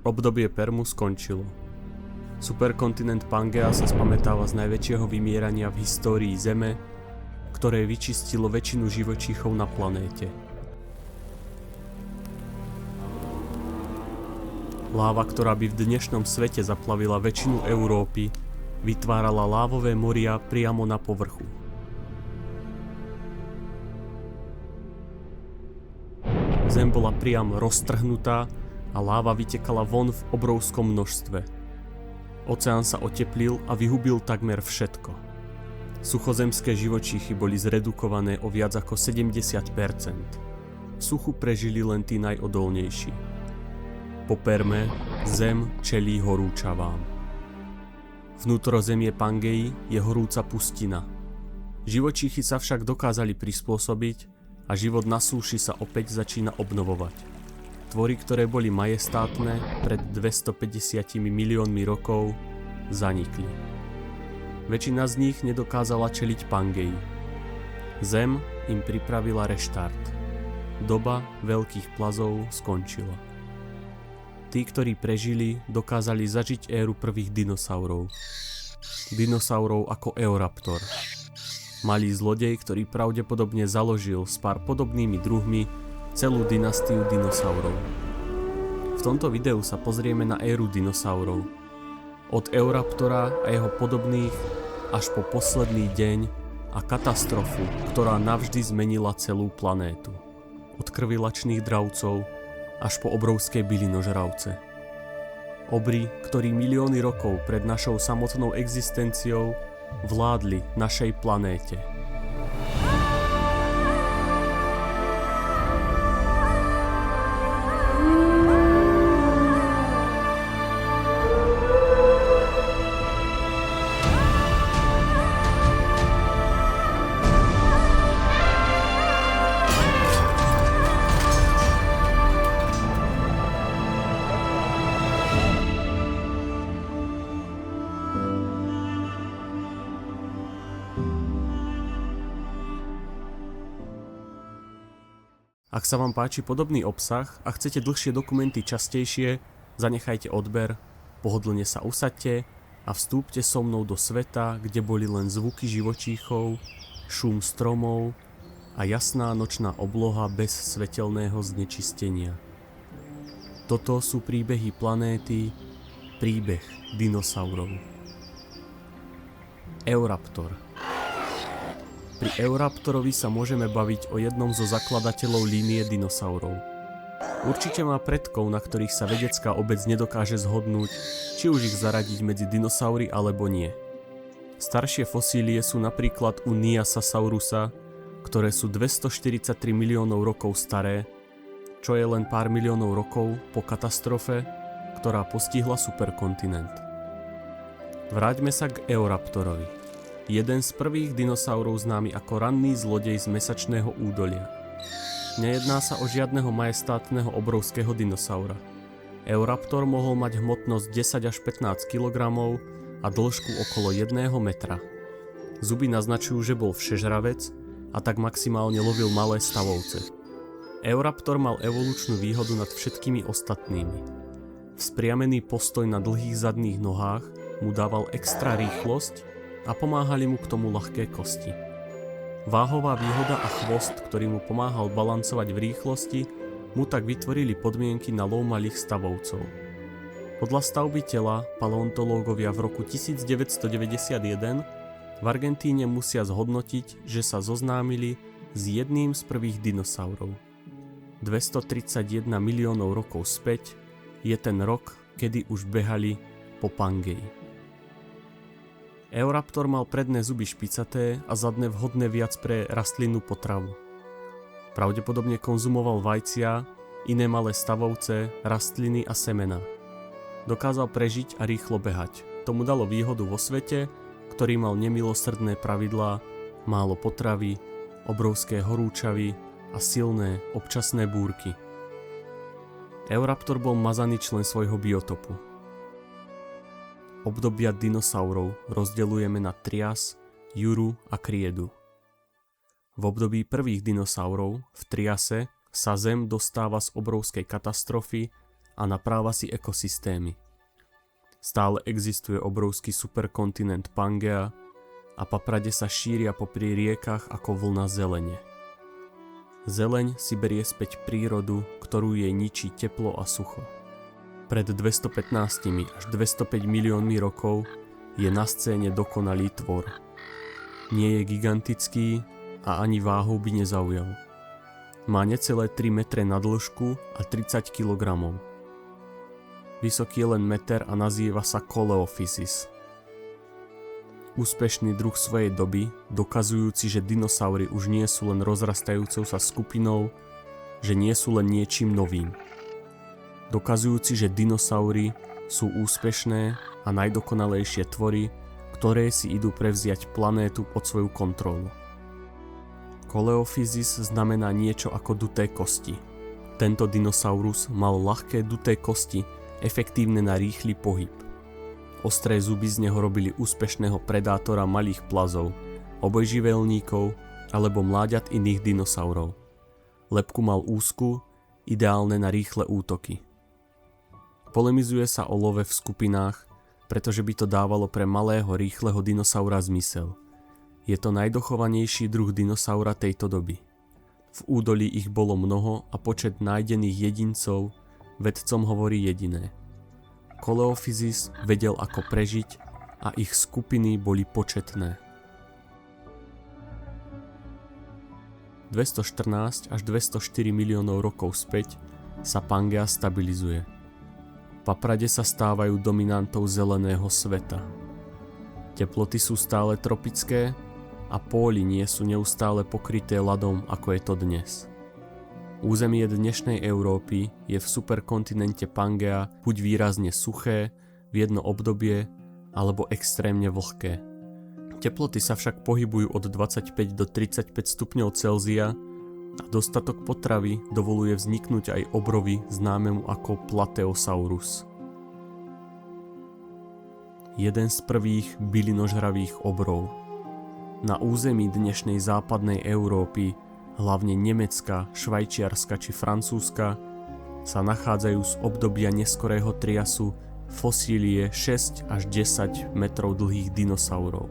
Obdobie Permu skončilo. Superkontinent Pangea sa spamätáva z najväčšieho vymierania v histórii Zeme, ktoré vyčistilo väčšinu živočíchov na planéte. Láva, ktorá by v dnešnom svete zaplavila väčšinu Európy, vytvárala lávové moria priamo na povrchu. Zem bola priam roztrhnutá a láva vytekala von v obrovskom množstve. Oceán sa oteplil a vyhubil takmer všetko. Suchozemské živočíchy boli zredukované o viac ako 70%. V suchu prežili len tí najodolnejší. Po Perme Zem čelí horúčavám. Vnútrozemie Pangei je horúca pustina. Živočíchy sa však dokázali prispôsobiť a život na súši sa opäť začína obnovovať. Tvory, ktoré boli majestátne pred 250 miliónmi rokov, zanikli. Väčšina z nich nedokázala čeliť Pangei. Zem im pripravila reštart. Doba veľkých plazov skončila. Tí, ktorí prežili, dokázali zažiť éru prvých dinosaurov. Dinosaurov ako Eoraptor. Malý zlodej, ktorý pravdepodobne založil s pár podobnými druhmi celú dynastiu dinosaurov. V tomto videu sa pozrieme na éru dinosaurov. Od Eoraptora a jeho podobných až po posledný deň a katastrofu, ktorá navždy zmenila celú planétu. Od krvilačných dravcov až po obrovské bylinožravce. Obry, ktorí milióny rokov pred našou samotnou existenciou vládli našej planéte. Ak sa vám páči podobný obsah a chcete dlhšie dokumenty častejšie, zanechajte odber, pohodlne sa usaďte a vstúpte so mnou do sveta, kde boli len zvuky živočíchov, šum stromov a jasná nočná obloha bez svetelného znečistenia. Toto sú príbehy planéty, príbeh dinosaurov. Eoraptor. Pri Eoraptorovi sa môžeme baviť o jednom zo zakladateľov línie dinosaurov. Určite má predkov, na ktorých sa vedecká obec nedokáže zhodnúť, či už ich zaradiť medzi dinosaury alebo nie. Staršie fosílie sú napríklad u Niasasaurusa, ktoré sú 243 miliónov rokov staré, čo je len pár miliónov rokov po katastrofe, ktorá postihla superkontinent. Vráťme sa k Eoraptorovi. Jeden z prvých dinosaurov známy ako ranný zlodej z mesačného údolia. Nejedná sa o žiadneho majestátneho obrovského dinosaura. Eoraptor mohol mať hmotnosť 10 až 15 kg a dĺžku okolo 1 metra. Zuby naznačujú, že bol všežravec a tak maximálne lovil malé stavovce. Eoraptor mal evolučnú výhodu nad všetkými ostatnými. Vzpriamený postoj na dlhých zadných nohách mu dával extra rýchlosť a pomáhali mu k tomu ľahké kosti. Váhová výhoda a chvost, ktorý mu pomáhal balancovať v rýchlosti, mu tak vytvorili podmienky na lov malých stavovcov. Podľa stavby tela paleontológovia v roku 1991 v Argentíne musia zhodnotiť, že sa zoznámili s jedným z prvých dinosaurov. 231 miliónov rokov späť je ten rok, kedy už behali po Pangei. Eoraptor mal predné zuby špicaté a zadné vhodné viac pre rastlinnú potravu. Pravdepodobne konzumoval vajcia, iné malé stavovce, rastliny a semená. Dokázal prežiť a rýchlo behať. Tomu dalo výhodu vo svete, ktorý mal nemilosrdné pravidlá, málo potravy, obrovské horúčavy a silné občasné búrky. Eoraptor bol mazaný člen svojho biotopu. Obdobia dinosaurov rozdeľujeme na Trias, Juru a Kriedu. V období prvých dinosaurov, v Triase, sa Zem dostáva z obrovskej katastrofy a napráva si ekosystémy. Stále existuje obrovský superkontinent Pangea a paprade sa šíria popri riekach ako vlna zelene. Zeleň si berie späť prírodu, ktorú jej ničí teplo a sucho. Pred 215 až 205 miliónmi rokov je na scéne dokonalý tvor. Nie je gigantický a ani váhou by nezaujal. Má necelé 3 metre na dĺžku a 30 kg. Vysoký je len meter a nazýva sa Coleophysis. Úspešný druh svojej doby, dokazujúci, že dinosaury už nie sú len rozrastajúcou sa skupinou, že nie sú len niečím novým. Dokazujúci, že dinosaury sú úspešné a najdokonalejšie tvory, ktoré si idú prevziať planétu pod svoju kontrolu. Coleophysis znamená niečo ako duté kosti. Tento dinosaurus mal ľahké duté kosti, efektívne na rýchly pohyb. Ostré zuby z neho robili úspešného predátora malých plazov, obojživelníkov alebo mláďat iných dinosaurov. Lebku mal úzku, ideálne na rýchle útoky. Polemizuje sa o love v skupinách, pretože by to dávalo pre malého rýchleho dinosaura zmysel. Je to najdochovanejší druh dinosaura tejto doby. V údolí ich bolo mnoho a počet nájdených jedincov vedcom hovorí jediné. Coleophysis vedel ako prežiť a ich skupiny boli početné. 214 až 204 miliónov rokov späť sa Pangea stabilizuje. Paprade sa stávajú dominantou zeleného sveta. Teploty sú stále tropické a póly nie sú neustále pokryté ľadom, ako je to dnes. Územie dnešnej Európy je v superkontinente Pangea buď výrazne suché, v jedno obdobie, alebo extrémne vlhké. Teploty sa však pohybujú od 25 do 35 stupňov Celzia a dostatok potravy dovoluje vzniknúť aj obrovi známemu ako Plateosaurus. Jeden z prvých bylinožravých obrov. Na území dnešnej západnej Európy, hlavne Nemecka, Švajčiarska či Francúzska, sa nachádzajú z obdobia neskorého triasu fosílie 6 až 10 metrov dlhých dinosaurov.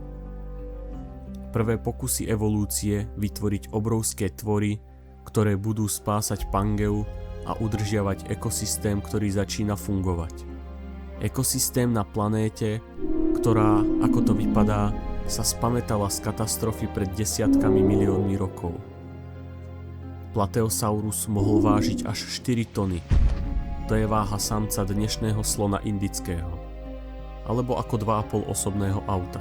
Prvé pokusy evolúcie vytvoriť obrovské tvory, ktoré budú spásať Pangeu a udržiavať ekosystém, ktorý začína fungovať. Ekosystém na planéte, ktorá, ako to vypadá, sa spamätala z katastrofy pred desiatkami miliónmi rokov. Plateosaurus mohol vážiť až 4 tony. To je váha samca dnešného slona indického. Alebo ako 2,5 osobného auta.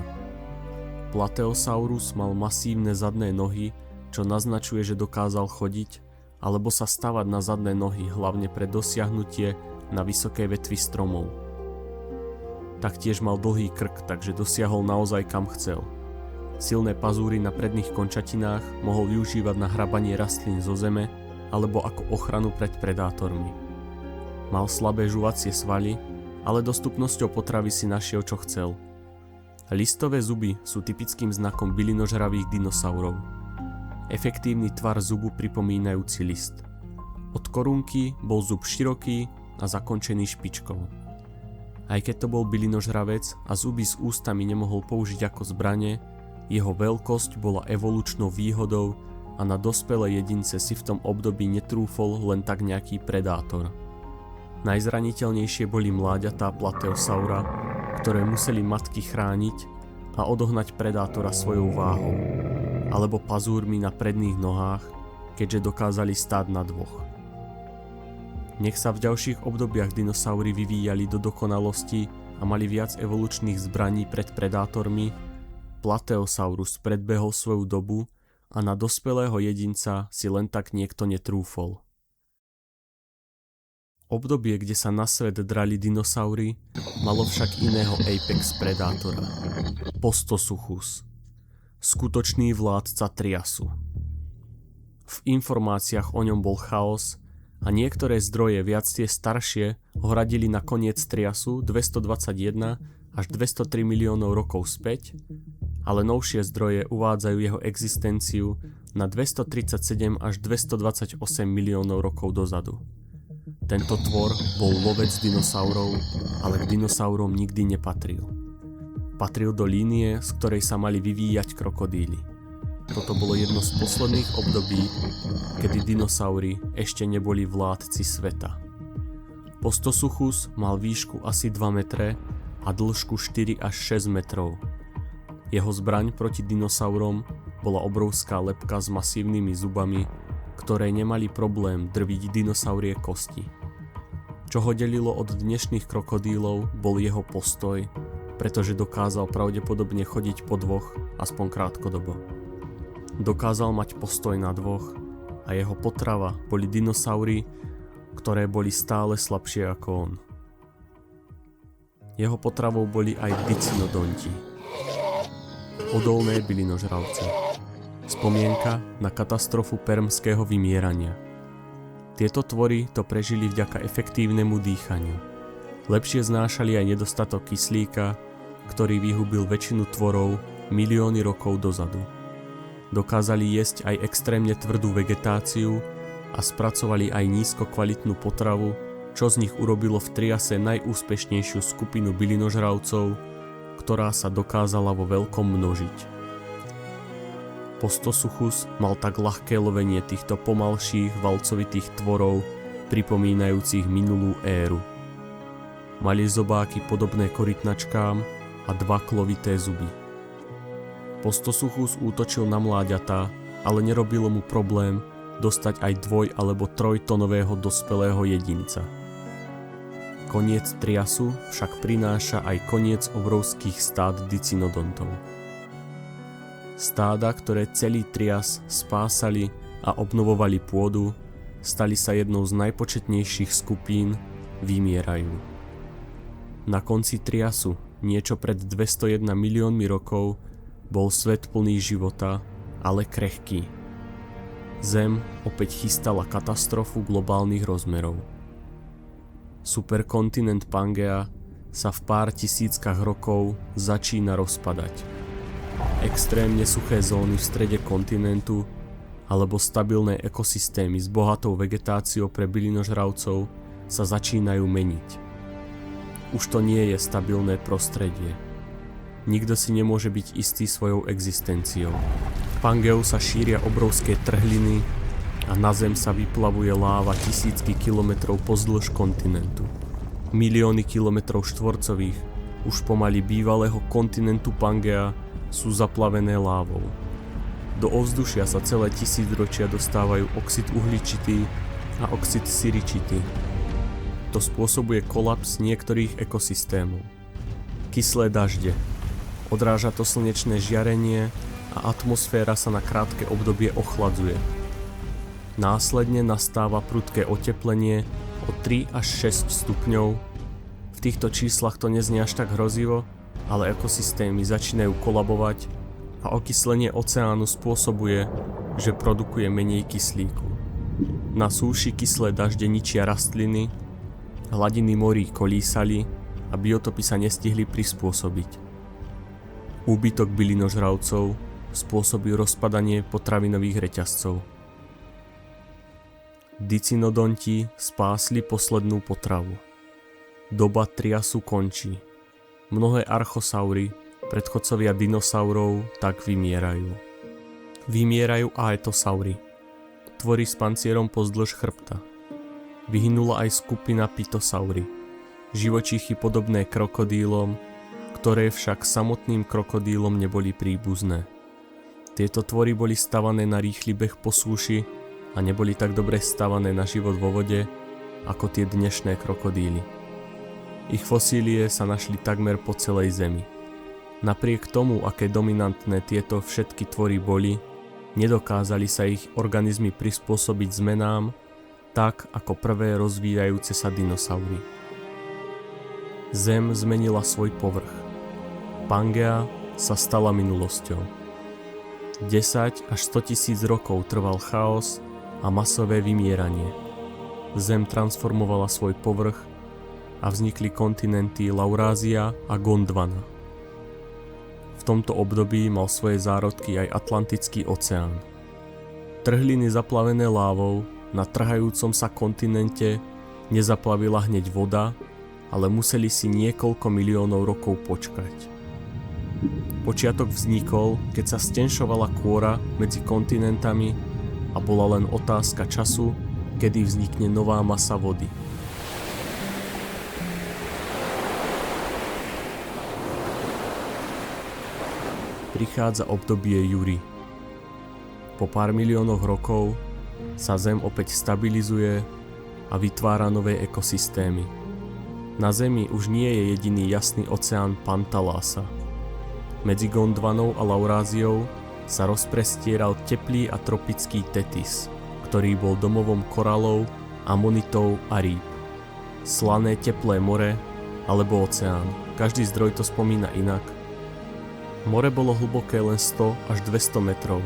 Plateosaurus mal masívne zadné nohy, čo naznačuje, že dokázal chodiť, alebo sa stavať na zadné nohy, hlavne pre dosiahnutie na vysokej vetvi stromov. Taktiež mal dlhý krk, takže dosiahol naozaj kam chcel. Silné pazúry na predných končatinách mohol využívať na hrabanie rastlín zo zeme alebo ako ochranu pred predátormi. Mal slabé žuvacie svaly, ale dostupnosťou potravy si našiel čo chcel. Listové zuby sú typickým znakom bylinožravých dinosaurov. Efektívny tvar zubu pripomínajúci list. Od korunky bol zub široký a zakončený špičkou. Aj keď to bol bylinožravec a zuby s ústami nemohol použiť ako zbrane, jeho veľkosť bola evolučnou výhodou a na dospelé jedince si v tom období netrúfol len tak nejaký predátor. Najzraniteľnejšie boli mláďatá Plateosaura, ktoré museli matky chrániť a odohnať predátora svojou váhou, alebo pazúrmi na predných nohách, keďže dokázali stáť na dvoch. Nech sa v ďalších obdobiach dinosaury vyvíjali do dokonalosti a mali viac evolučných zbraní pred predátormi, Plateosaurus predbehol svoju dobu a na dospelého jedinca si len tak niekto netrúfol. Obdobie, kde sa na svet drali dinosaury, malo však iného apex predátora. Postosuchus, skutočný vládca triasu. V informáciách o ňom bol chaos a niektoré zdroje, viac tie staršie, ho radili na koniec triasu 221 až 203 miliónov rokov späť, ale novšie zdroje uvádzajú jeho existenciu na 237 až 228 miliónov rokov dozadu. Tento tvor bol lovec dinosaurov, ale k dinosaurom nikdy nepatril. Patril do línie, z ktorej sa mali vyvíjať krokodíly. Toto bolo jedno z posledných období, kedy dinosaury ešte neboli vládci sveta. Postosuchus mal výšku asi 2 metre a dĺžku 4 až 6 metrov. Jeho zbraň proti dinosaurom bola obrovská lebka s masívnymi zubami, ktoré nemali problém drviť dinosaurie kosti. Čo ho delilo od dnešných krokodílov, bol jeho postoj, pretože dokázal pravdepodobne chodiť po dvoch, aspoň krátkodobo. Dokázal mať postoj na dvoch a jeho potrava boli dinosaury, ktoré boli stále slabšie ako on. Jeho potravou boli aj dicinodonti, odolné bylinožravce. Spomienka na katastrofu permského vymierania. Tieto tvory to prežili vďaka efektívnemu dýchaniu. Lepšie znášali aj nedostatok kyslíka, ktorý vyhubil väčšinu tvorov milióny rokov dozadu. Dokázali jesť aj extrémne tvrdú vegetáciu a spracovali aj nízko kvalitnú potravu, čo z nich urobilo v Triase najúspešnejšiu skupinu bylinožravcov, ktorá sa dokázala vo veľkom množiť. Postosuchus mal tak ľahké lovenie týchto pomalších valcovitých tvorov, pripomínajúcich minulú éru. Mali zobáky podobné korytnačkám a 2 klovité zuby. Postosuchus útočil na mláďatá, ale nerobilo mu problém dostať aj 2- alebo 3-tonového dospelého jedinca. Koniec Triasu však prináša aj koniec obrovských stád dicinodontov. Stáda, ktoré celý Trias spásali a obnovovali pôdu, stali sa jednou z najpočetnejších skupín, vymierajú. Na konci Triasu, niečo pred 201 miliónmi rokov, bol svet plný života, ale krehký. Zem opäť chystala katastrofu globálnych rozmerov. Superkontinent Pangea sa v pár tisíckach rokov začína rozpadať. Extrémne suché zóny v strede kontinentu alebo stabilné ekosystémy s bohatou vegetáciou pre bylinožravcov sa začínajú meniť. Už to nie je stabilné prostredie. Nikto si nemôže byť istý svojou existenciou. V Pangeu sa šíria obrovské trhliny a na zem sa vyplavuje láva tisícky kilometrov pozdĺž kontinentu. Milióny kilometrov štvorcových už pomaly bývalého kontinentu Pangea sú zaplavené lávou. Do ovzdušia sa celé tisícročia dostávajú oxid uhličitý a oxid siričitý. To spôsobuje kolaps niektorých ekosystémov. Kyslé dažde. Odráža to slnečné žiarenie a atmosféra sa na krátke obdobie ochladzuje. Následne nastáva prudké oteplenie o 3 až 6 stupňov. V týchto číslach to neznie až tak hrozivo, ale ekosystémy začínajú kolabovať a okyslenie oceánu spôsobuje, že produkuje menej kyslíku. Na súši kyslé dažde ničia rastliny, hladiny morí kolísali a biotopy sa nestihli prispôsobiť. Úbytok bylinožravcov spôsobí rozpadanie potravinových reťazcov. Dicinodonti spásli poslednú potravu. Doba Triasu končí. Mnohé archosaury, predchodcovia dinosaurov, tak vymierajú. Vymierajú aetosaury, tvory s pancierom pozdĺž chrbta. Vyhynula aj skupina pitosaury, živočíchy podobné krokodílom, ktoré však samotným krokodílom neboli príbuzné. Tieto tvory boli stavané na rýchly beh po súši a neboli tak dobre stavané na život vo vode ako tie dnešné krokodíly. Ich fosílie sa našli takmer po celej Zemi. Napriek tomu, aké dominantné tieto všetky tvory boli, nedokázali sa ich organizmy prispôsobiť zmenám tak ako prvé rozvíjajúce sa dinosaury. Zem zmenila svoj povrch. Pangea sa stala minulosťou. 10 až 100 tisíc rokov trval chaos a masové vymieranie. Zem transformovala svoj povrch a vznikli kontinenty Laurázia a Gondwana. V tomto období mal svoje zárodky aj Atlantický oceán. Trhliny zaplavené lávou na trhajúcom sa kontinente Nezaplavila hneď voda, ale museli si niekoľko miliónov rokov počkať. Počiatok vznikol, keď sa stenšovala kôra medzi kontinentami a bola len otázka času, kedy vznikne nová masa vody. Prichádza obdobie Jury. Po pár miliónoch rokov sa Zem opäť stabilizuje a vytvára nové ekosystémy. Na Zemi už nie je jediný jasný oceán Pantalása. Medzi Gondvanou a Lauráziou sa rozprestieral teplý a tropický Tetis, ktorý bol domovom koralov, amonitov a rýb. Slané teplé more alebo oceán. Každý zdroj to spomína inak. More bolo hlboké len 100 až 200 metrov.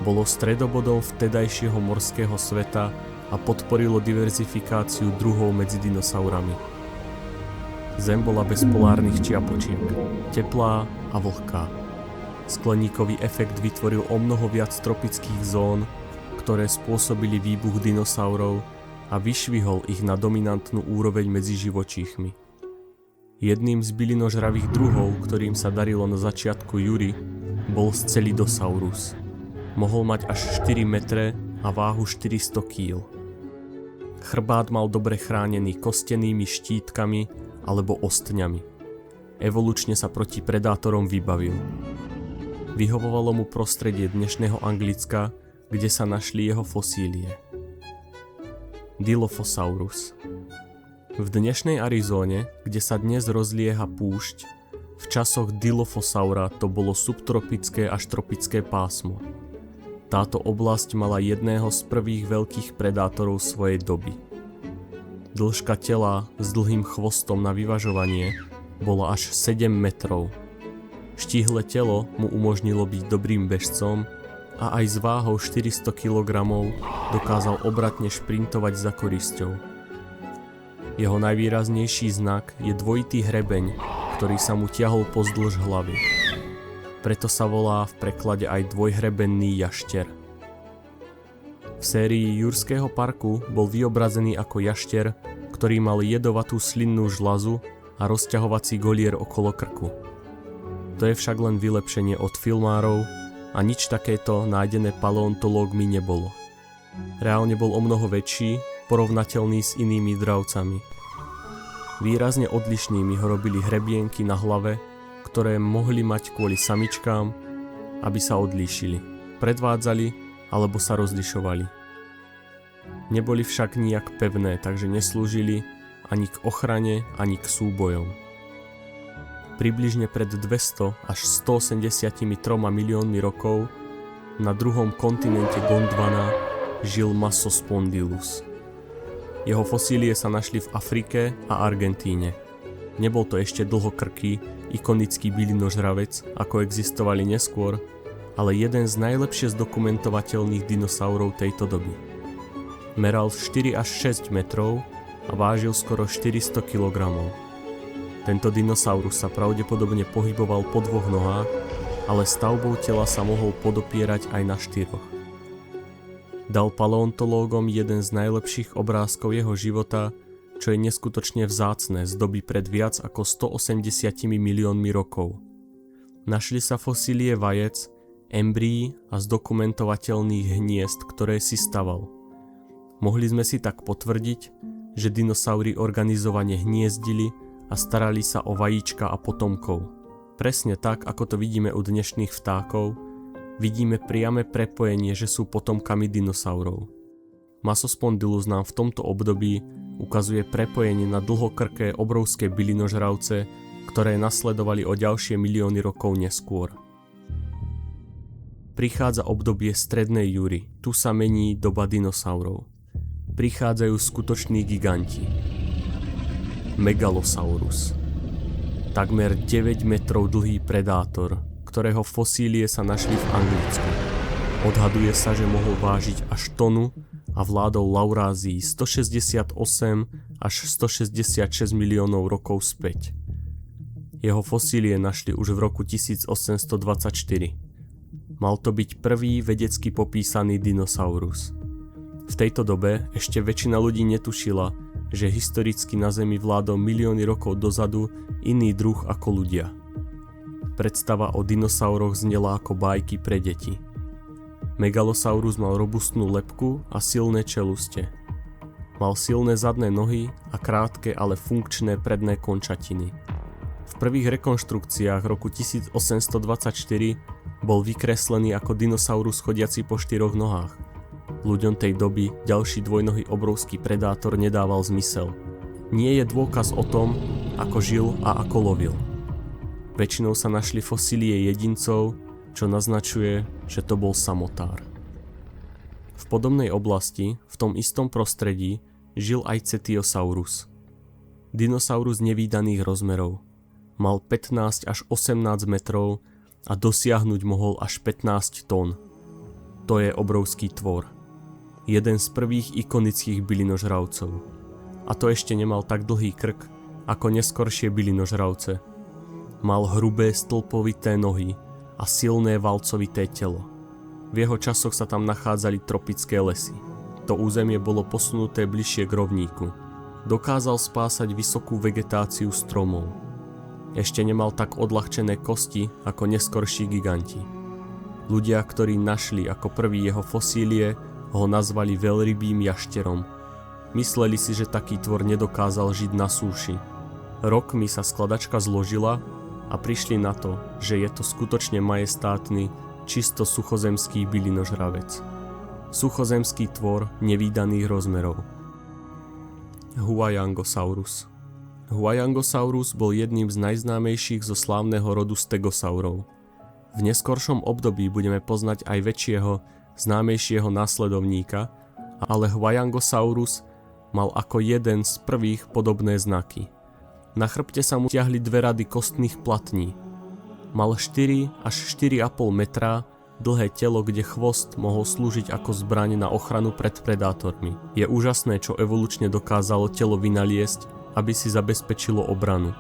Bolo stredobodom vtedajšieho morského sveta a podporilo diverzifikáciu druhov medzi dinosaurami. Zem bola bez polárnych čiapočiek, teplá a vlhká. Skleníkový efekt vytvoril omnoho viac tropických zón, ktoré spôsobili výbuch dinosaurov a vyšvihol ich na dominantnú úroveň medzi živočíchmi. Jedným z bylinožravých druhov, ktorým sa darilo na začiatku Jury, bol Scelidosaurus. Mohol mať až 4 metre a váhu 400 kg. Chrbát mal dobre chránený kostenými štítkami alebo ostňami. Evolučne sa proti predátorom vybavil. Vyhovovalo mu prostredie dnešného Anglicka, kde sa našli jeho fosílie. Dilophosaurus. V dnešnej Arizóne, kde sa dnes rozlieha púšť, v časoch Dilophosaura to bolo subtropické až tropické pásmo. Táto oblasť mala jedného z prvých veľkých predátorov svojej doby. Dĺžka tela s dlhým chvostom na vyvažovanie bola až 7 metrov. Štíhle telo mu umožnilo byť dobrým bežcom a aj s váhou 400 kg dokázal obratne šprintovať za korisťou. Jeho najvýraznejší znak je dvojitý hrebeň, ktorý sa mu ťahol pozdĺž hlavy. Preto sa volá v preklade aj dvojhrebenný jašter. V sérii Jurského parku bol vyobrazený ako jašter, ktorý mal jedovatú slinnú žľazu a rozťahovací golier okolo krku. To je však len vylepšenie od filmárov a nič takéto nájdené paleontológmi nebolo. Reálne bol omnoho väčší, porovnateľný s inými dravcami. Výrazne odlišnými ho robili hrebienky na hlave, ktoré mohli mať kvôli samičkám, aby sa odlíšili, predvádzali alebo sa rozlišovali. Neboli však nijak pevné, takže neslúžili ani k ochrane, ani k súbojom. Približne pred 200 až 183 miliónmi rokov na druhom kontinente Gondwana žil Massospondylus. Jeho fosílie sa našli v Afrike a Argentíne. Nebol to ešte dlhokrký, ikonický bylinožravec, ako existovali neskôr, ale jeden z najlepšie zdokumentovateľných dinosaurov tejto doby. Meral 4 až 6 metrov a vážil skoro 400 kg. Tento dinosaurus sa pravdepodobne pohyboval po dvoch nohách, ale stavbou tela sa mohol podopierať aj na štyroch. Dal paleontológom jeden z najlepších obrázkov jeho života, čo je neskutočne vzácne z doby pred viac ako 180 miliónmi rokov. Našli sa fosílie vajec, embryí a zdokumentovateľných hniezd, ktoré si staval. Mohli sme si tak potvrdiť, že dinosaury organizovane hniezdili a starali sa o vajíčka a potomkov. Presne tak, ako to vidíme u dnešných vtákov, vidíme priame prepojenie, že sú potomkami dinosaurov. Massospondylus nám v tomto období ukazuje prepojenie na dlhokrké obrovské bylinožravce, ktoré nasledovali o ďalšie milióny rokov neskôr. Prichádza obdobie strednej Jury, tu sa mení doba dinosaurov. Prichádzajú skutoční giganti. Megalosaurus. Takmer 9 metrov dlhý predátor, ktorého fosílie sa našli v Anglicku. Odhaduje sa, že mohol vážiť až tonu a vládol Laurázii 168 až 166 miliónov rokov späť. Jeho fosílie našli už v roku 1824. Mal to byť prvý vedecky popísaný dinosaurus. V tejto dobe ešte väčšina ľudí netušila, že historicky na Zemi vládol milióny rokov dozadu iný druh ako ľudia. Predstava o dinosauroch znela ako bajky pre deti. Megalosaurus mal robustnú lebku a silné čeluste. Mal silné zadné nohy a krátke, ale funkčné predné končatiny. V prvých rekonštrukciách roku 1824 bol vykreslený ako dinosaurus chodiaci po 4 nohách. Ľuďom tej doby ďalší dvojnohý obrovský predátor nedával zmysel. Nie je dôkaz o tom, ako žil a ako lovil. Väčšinou sa našli fosílie jedincov, čo naznačuje, že to bol samotár. V podobnej oblasti, v tom istom prostredí, žil aj Cetiosaurus. Dinosaurus nevídaných rozmerov. Mal 15 až 18 metrov a dosiahnuť mohol až 15 tón. To je obrovský tvor. Jeden z prvých ikonických bylinožravcov. A to ešte nemal tak dlhý krk, ako neskoršie bylinožravce. Mal hrubé stĺpovité nohy a silné valcovité telo. V jeho časoch sa tam nachádzali tropické lesy. To územie bolo posunuté bližšie k rovníku. Dokázal spásať vysokú vegetáciu stromov. Ešte nemal tak odľahčené kosti ako neskorší giganti. Ľudia, ktorí našli ako prvý jeho fosílie, ho nazvali veľrybým jašterom. Mysleli si, že taký tvor nedokázal žiť na súši. Rokmi sa skladačka zložila a prišli na to, že je to skutočne majestátny, čisto suchozemský bylinožravec. Suchozemský tvor nevídaných rozmerov. Huayangosaurus. Huayangosaurus bol jedným z najznámejších zo slávneho rodu stegosaurov. V neskoršom období budeme poznať aj väčšieho, známejšieho následovníka, ale Huayangosaurus mal ako jeden z prvých podobné znaky. Na chrbte sa mu ťahli 2 rady kostných platní. Mal 4 až 4,5 metra dlhé telo, kde chvost mohol slúžiť ako zbraň na ochranu pred predátormi. Je úžasné, čo evolučne dokázalo telo vynaliesť, aby si zabezpečilo obranu.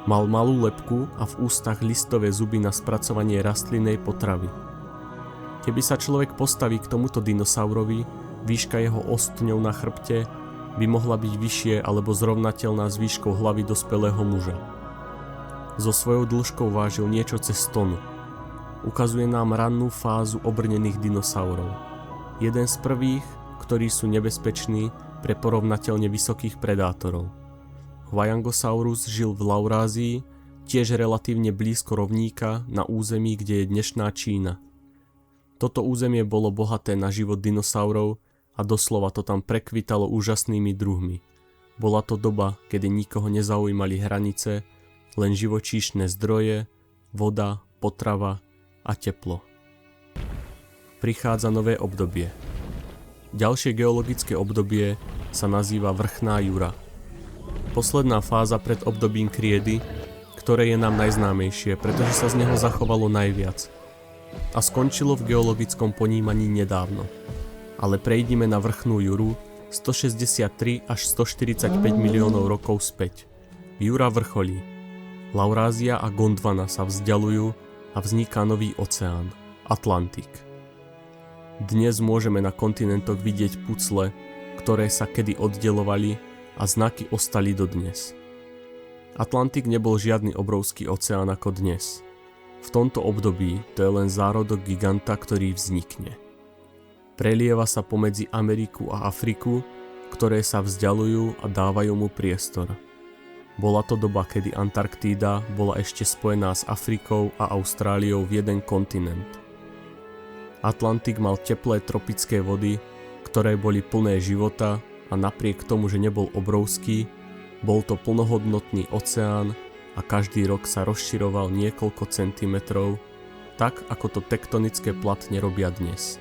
Mal malú lebku a v ústach listové zuby na spracovanie rastlinnej potravy. Keby sa človek postaví k tomuto dinosaurovi, výška jeho ostňov na chrbte by mohla byť vyššie alebo zrovnateľná s výškou hlavy dospelého muža. So svojou dĺžkou vážil niečo cez tonu. Ukazuje nám rannú fázu obrnených dinosaurov. Jeden z prvých, ktorí sú nebezpeční pre porovnateľne vysokých predátorov. Huayangosaurus žil v Laurázii, tiež relatívne blízko rovníka na území, kde je dnešná Čína. Toto územie bolo bohaté na život dinosaurov a doslova to tam prekvitalo úžasnými druhmi. Bola to doba, kedy nikoho nezaujímali hranice, len živočíšne zdroje, voda, potrava a teplo. Prichádza nové obdobie. Ďalšie geologické obdobie sa nazýva Vrchná Jura. Posledná fáza pred obdobím kriedy, ktoré je nám najznámejšie, pretože sa z neho zachovalo najviac. A skončilo v geologickom ponímaní nedávno. Ale prejdime na Vrchnú Juru 163 až 145 miliónov rokov späť. Jura vrcholí. Laurázia a Gondwana sa vzdialujú a vzniká nový oceán, Atlantik. Dnes môžeme na kontinentoch vidieť pucle, ktoré sa kedy oddelovali a znaky ostali dodnes. Atlantik nebol žiadny obrovský oceán ako dnes. V tomto období to je len zárodok giganta, ktorý vznikne. Prelieva sa pomedzi Ameriku a Afriku, ktoré sa vzdialujú a dávajú mu priestor. Bola to doba, kedy Antarktída bola ešte spojená s Afrikou a Austráliou v jeden kontinent. Atlantik mal teplé tropické vody, ktoré boli plné života a napriek tomu, že nebol obrovský, bol to plnohodnotný oceán a každý rok sa rozširoval niekoľko centimetrov, tak ako to tektonické platne robia dnes.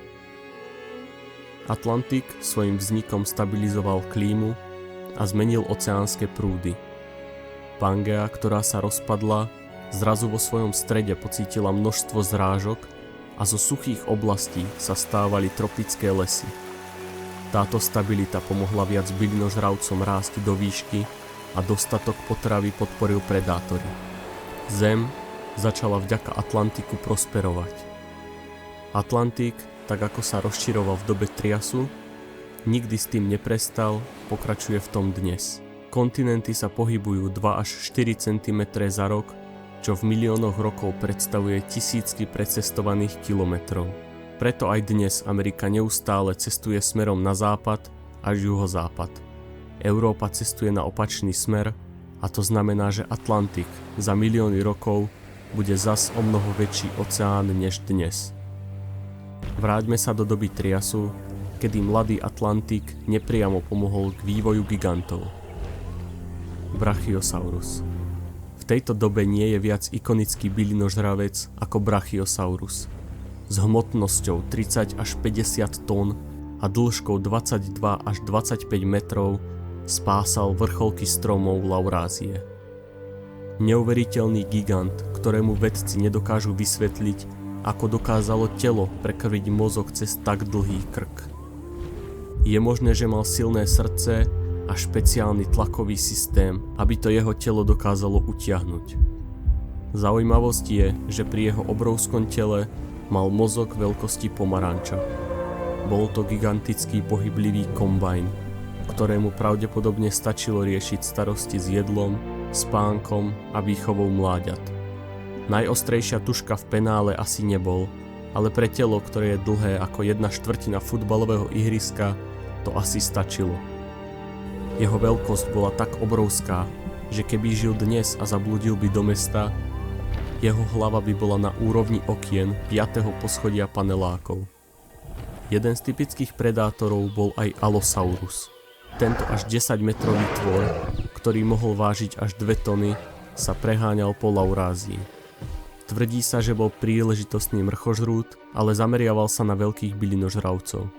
Atlantik svojim vznikom stabilizoval klímu a zmenil oceánske prúdy. Pangea, ktorá sa rozpadla, zrazu vo svojom strede pocítila množstvo zrážok a zo suchých oblastí sa stávali tropické lesy. Táto stabilita pomohla viac bylinožravcom rásť do výšky a dostatok potravy podporil predátory. Zem začala vďaka Atlantiku prosperovať. Atlantik, tak ako sa rozširoval v dobe triasu, Nikdy s tým neprestal, pokračuje v tom dnes. Kontinenty sa pohybujú 2 až 4 cm za rok, čo v miliónoch rokov predstavuje tisícky precestovaných kilometrov. Preto aj dnes Amerika neustále cestuje smerom na západ až juhozápad. Európa cestuje na opačný smer a to znamená, že Atlantik za milióny rokov bude zas o mnoho väčší oceán než dnes. Vráťme sa do doby triasu, kedy mladý Atlantik nepriamo pomohol k vývoju gigantov. Brachiosaurus. V tejto dobe nie je viac ikonický bylinožravec ako Brachiosaurus. S hmotnosťou 30 až 50 tón a dĺžkou 22 až 25 metrov spásal vrcholky stromov Laurázie. Neuveriteľný gigant, ktorému vedci nedokážu vysvetliť, ako dokázalo telo prekrviť mozog cez tak dlhý krk. Je možné, že mal silné srdce a špeciálny tlakový systém, aby to jeho telo dokázalo utiahnuť. Zaujímavosť je, že pri jeho obrovskom tele mal mozog veľkosti pomaranča. Bol to gigantický pohyblivý kombajn, ktorému pravdepodobne stačilo riešiť starosti s jedlom, spánkom a výchovou mláďat. Najostrejšia tužka v penále asi nebol, ale pre telo, ktoré je dlhé ako 1/4 futbalového ihriska, to asi stačilo. Jeho veľkosť bola tak obrovská, že keby žil dnes a zabludil by do mesta, jeho hlava by bola na úrovni okien 5. poschodia panelákov. Jeden z typických predátorov bol aj Allosaurus. Tento až 10-metrový tvor, ktorý mohol vážiť až 2 tony, sa preháňal po Laurázii. Tvrdí sa, že bol príležitostný mrchožrút, ale zameriaval sa na veľkých bylinožravcov.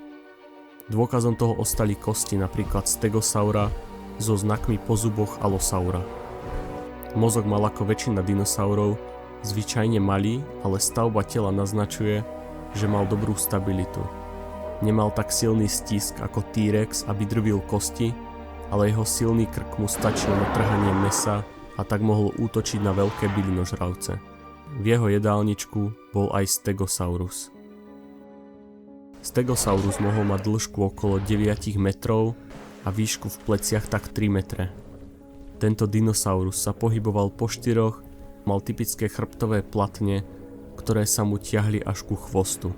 Dôkazom toho ostali kosti napríklad Stegosaura so znakmi po zuboch Allosaura. Mozog mal ako väčšina dinosaurov, zvyčajne malý, ale stavba tela naznačuje, že mal dobrú stabilitu. Nemal tak silný stisk ako T-Rex, aby drvil kosti, ale jeho silný krk mu stačil na trhanie mäsa a tak mohol útočiť na veľké bylinožravce. V jeho jedálničku bol aj Stegosaurus. Stegosaurus mohol mať dĺžku okolo 9 metrov a výšku v pleciach tak 3 metre. Tento dinosaurus sa pohyboval po štyroch, mal typické chrbtové platne, ktoré sa mu tiahli až ku chvostu.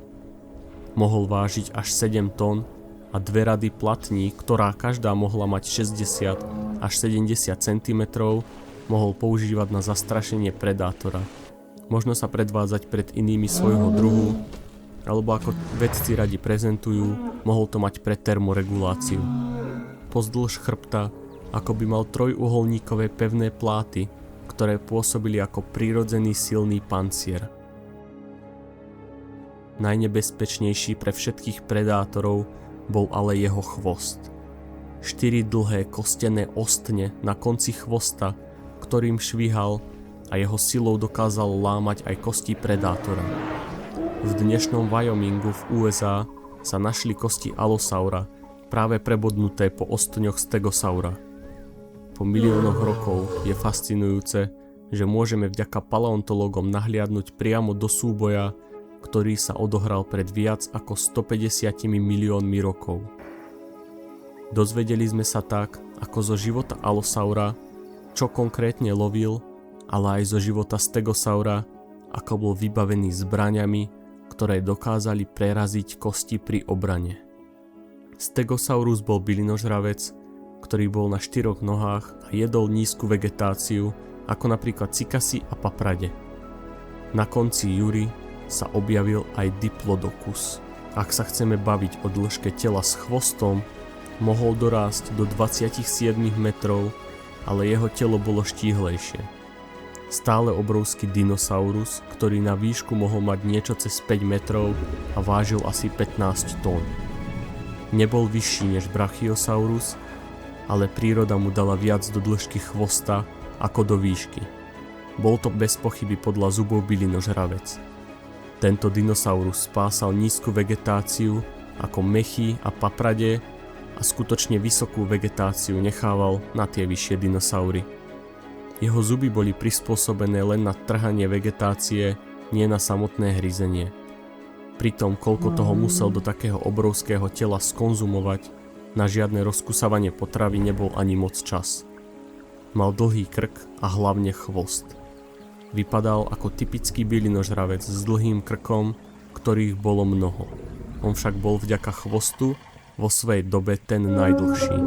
Mohol vážiť až 7 tón a 2 rady platní, ktorá každá mohla mať 60 až 70 cm, mohol používať na zastrašenie predátora. Možno sa predvádzať pred inými svojho druhu, alebo ako vedci radi prezentujú, mohol to mať pre termoreguláciu. Pozdĺž chrbta ako by mal trojuholníkové pevné pláty, ktoré pôsobili ako prirodzený silný pancier. Najnebezpečnejší pre všetkých predátorov bol ale jeho chvost. 4 dlhé kostené ostne na konci chvosta, ktorým švihal a jeho silou dokázal lámať aj kosti predátora. V dnešnom Wyomingu v USA sa našli kosti Allosaura, práve prebodnuté po ostňoch Stegosaura. Po miliónoch rokov je fascinujúce, že môžeme vďaka paleontológom nahliadnuť priamo do súboja, ktorý sa odohral pred viac ako 150 miliónmi rokov. Dozvedeli sme sa tak, ako zo života Allosaura, čo konkrétne lovil, ale aj zo života Stegosaura, ako bol vybavený zbraňami, ktoré dokázali preraziť kosti pri obrane. Stegosaurus bol bylinožravec, ktorý bol na 4 nohách a jedol nízku vegetáciu, ako napríklad cikasy a paprade. Na konci Jury sa objavil aj Diplodocus. Ak sa chceme baviť o dĺžke tela s chvostom, mohol dorásť do 27 metrov, ale jeho telo bolo štíhlejšie. Stále obrovský dinosaurus, ktorý na výšku mohol mať niečo cez 5 metrov a vážil asi 15 tón. Nebol vyšší než Brachiosaurus, ale príroda mu dala viac do dĺžky chvosta ako do výšky. Bol to bez pochyby podľa zubov bylinožravec. Tento dinosaurus spásal nízku vegetáciu ako mechy a paprade a skutočne vysokú vegetáciu nechával na tie vyššie dinosaury. Jeho zuby boli prispôsobené len na trhanie vegetácie, nie na samotné hryzenie. Pritom, koľko toho musel do takého obrovského tela skonzumovať, Na žiadne rozkusávanie potravy nebol ani moc čas. Mal dlhý krk a hlavne chvost. Vypadal ako typický bylinožravec s dlhým krkom, ktorých bolo mnoho. On však bol vďaka chvostu vo svojej dobe ten najdlhší.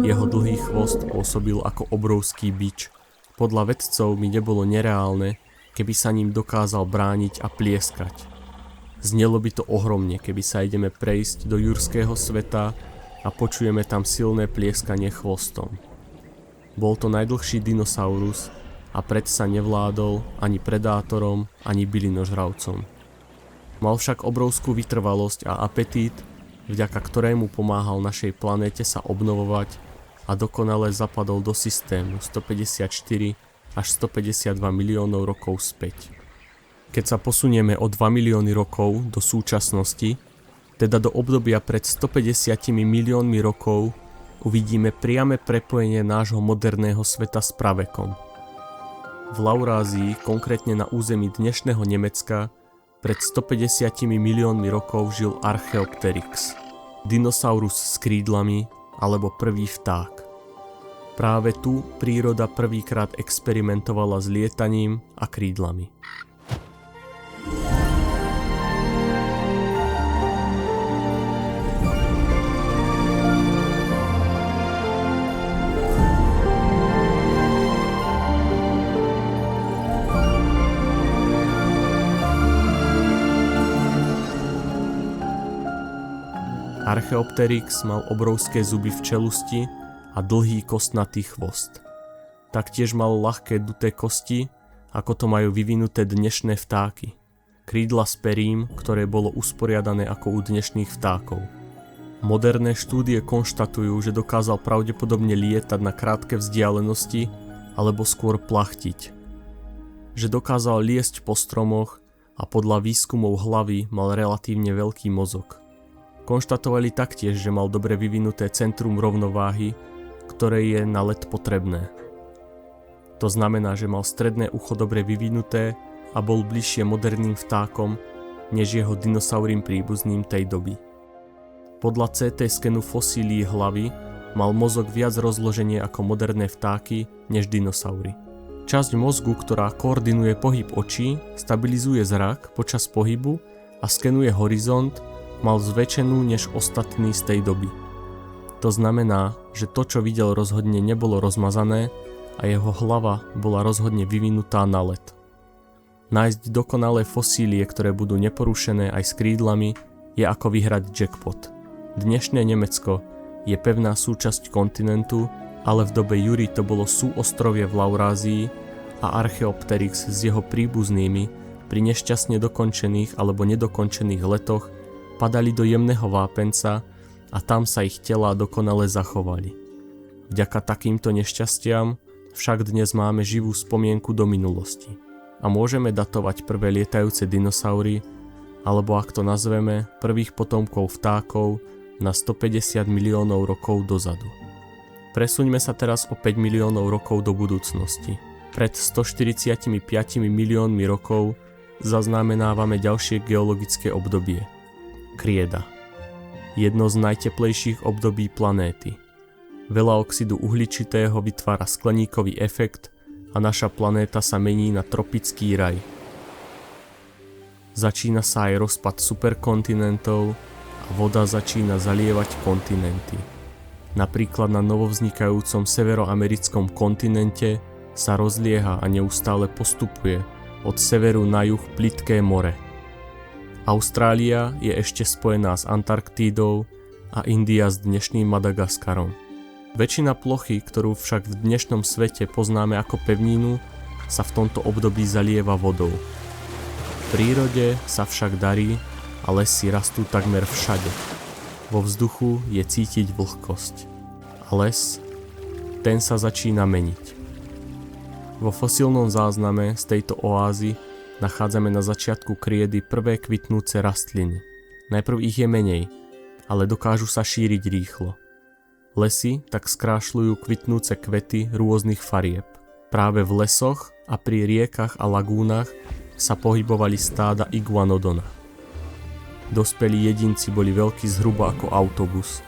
Jeho dlhý chvost pôsobil ako obrovský bič. Podľa vedcov mi nebolo nereálne, keby sa ním dokázal brániť a plieskať. Znelo by to ohromne, keby sa ideme prejsť do jurského sveta a počujeme tam silné plieskanie chvostom. Bol to najdlhší dinosaurus a predsa nevládol ani predátorom, ani bylinožravcom. Mal však obrovskú vytrvalosť a apetít, vďaka ktorému pomáhal našej planéte sa obnovovať a dokonale zapadol do systému 154 až 152 miliónov rokov späť. Keď sa posunieme o 2 milióny rokov do súčasnosti, teda do obdobia pred 150 miliónmi rokov, uvidíme priame prepojenie nášho moderného sveta s pravekom. V Laurázii, konkrétne na území dnešného Nemecka, pred 150 miliónmi rokov žil Archaeopteryx, dinosaurus s krídlami alebo prvý vták. Práve tu príroda prvýkrát experimentovala s lietaním a krídlami. Archaeopteryx mal obrovské zuby v čelusti a dlhý kostnatý chvost. Taktiež mal ľahké duté kosti, ako to majú vyvinuté dnešné vtáky. Krídla s perím, ktoré bolo usporiadané ako u dnešných vtákov. Moderné štúdie konštatujú, že dokázal pravdepodobne lietať na krátke vzdialenosti alebo skôr plachtiť. Že dokázal liesť po stromoch a podľa výskumov hlavy mal relatívne veľký mozog. Konštatovali taktiež, že mal dobre vyvinuté centrum rovnováhy, ktoré je na let potrebné. To znamená, že mal stredné ucho dobre vyvinuté a bol bližšie moderným vtákom, než jeho dinosaurím príbuzným tej doby. Podľa CT skenu fosílií hlavy mal mozog viac rozloženie ako moderné vtáky než dinosaury. Časť mozgu, ktorá koordinuje pohyb očí, stabilizuje zrak počas pohybu a skenuje horizont, mal zväčšenú než ostatní z tej doby. To znamená, že to, čo videl, rozhodne nebolo rozmazané a jeho hlava bola rozhodne vyvinutá na let. Nájsť dokonalé fosílie, ktoré budú neporušené aj s krídlami, je ako vyhrať jackpot. Dnešné Nemecko je pevná súčasť kontinentu, ale v dobe Juri to bolo súostrovie v Laurázii a Archaeopteryx s jeho príbuznými pri nešťastne dokončených alebo nedokončených letoch padali do jemného vápenca a tam sa ich telá dokonale zachovali. Vďaka takýmto nešťastiam však dnes máme živú spomienku do minulosti a môžeme datovať prvé lietajúce dinosaury, alebo ak to nazveme, prvých potomkov vtákov na 150 miliónov rokov dozadu. Presuňme sa teraz o 5 miliónov rokov do budúcnosti. Pred 145 miliónmi rokov zaznamenávame ďalšie geologické obdobie. Krieda. Jedno z najteplejších období planéty. Veľa oxidu uhličitého vytvára skleníkový efekt a naša planéta sa mení na tropický raj. Začína sa aj rozpad superkontinentov a voda začína zalievať kontinenty. Napríklad na novovznikajúcom severoamerickom kontinente sa rozlieha a neustále postupuje od severu na juh plitké more. Austrália je ešte spojená s Antarktídou a India s dnešným Madagaskarom. Väčšina plochy, ktorú však v dnešnom svete poznáme ako pevninu, sa v tomto období zalieva vodou. V prírode sa však darí a lesy rastú takmer všade. Vo vzduchu je cítiť vlhkosť. A les, ten sa začína meniť. Vo fosílnom zázname z tejto oázy nachádzame na začiatku kriedy prvé kvitnúce rastliny. Najprv ich je menej, ale dokážu sa šíriť rýchlo. Lesy tak skrášľujú kvitnúce kvety rôznych farieb. Práve v lesoch a pri riekach a lagúnach sa pohybovali stáda iguanodona. Dospelí jedinci boli veľkí zhruba ako autobus.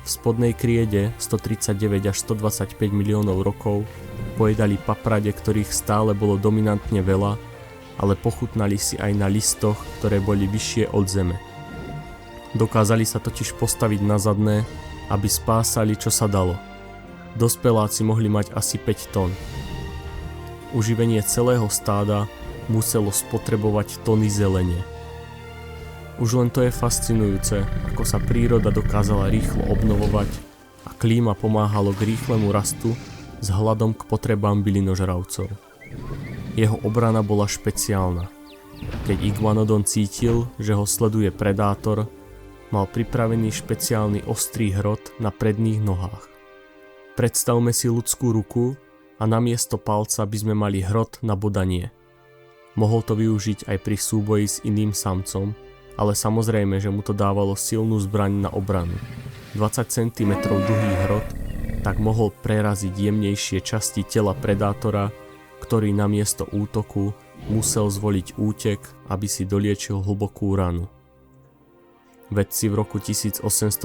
V spodnej kriede 139 až 125 miliónov rokov pojedali paprade, ktorých stále bolo dominantne veľa, ale pochutnali si aj na listoch, ktoré boli vyššie od zeme. Dokázali sa totiž postaviť na zadné, aby spásali, čo sa dalo. Dospeláci mohli mať asi 5 tón. Uživenie celého stáda muselo spotrebovať tony zelene. Už len to je fascinujúce, ako sa príroda dokázala rýchlo obnovovať a klíma pomáhalo k rýchlemu rastu s hľadom k potrebám bylinožravcov. Jeho obrana bola špeciálna. Keď Iguanodon cítil, že ho sleduje predátor, mal pripravený špeciálny ostrý hrot na predných nohách. Predstavme si ľudskú ruku a namiesto palca by sme mali hrot na bodanie. Mohol to využiť aj pri súboji s iným samcom, ale samozrejme, že mu to dávalo silnú zbraň na obranu. 20 cm dlhý hrot tak mohol preraziť jemnejšie časti tela predátora, ktorý namiesto útoku musel zvoliť útek, aby si doliečil hlbokú ranu. Vedci v roku 1825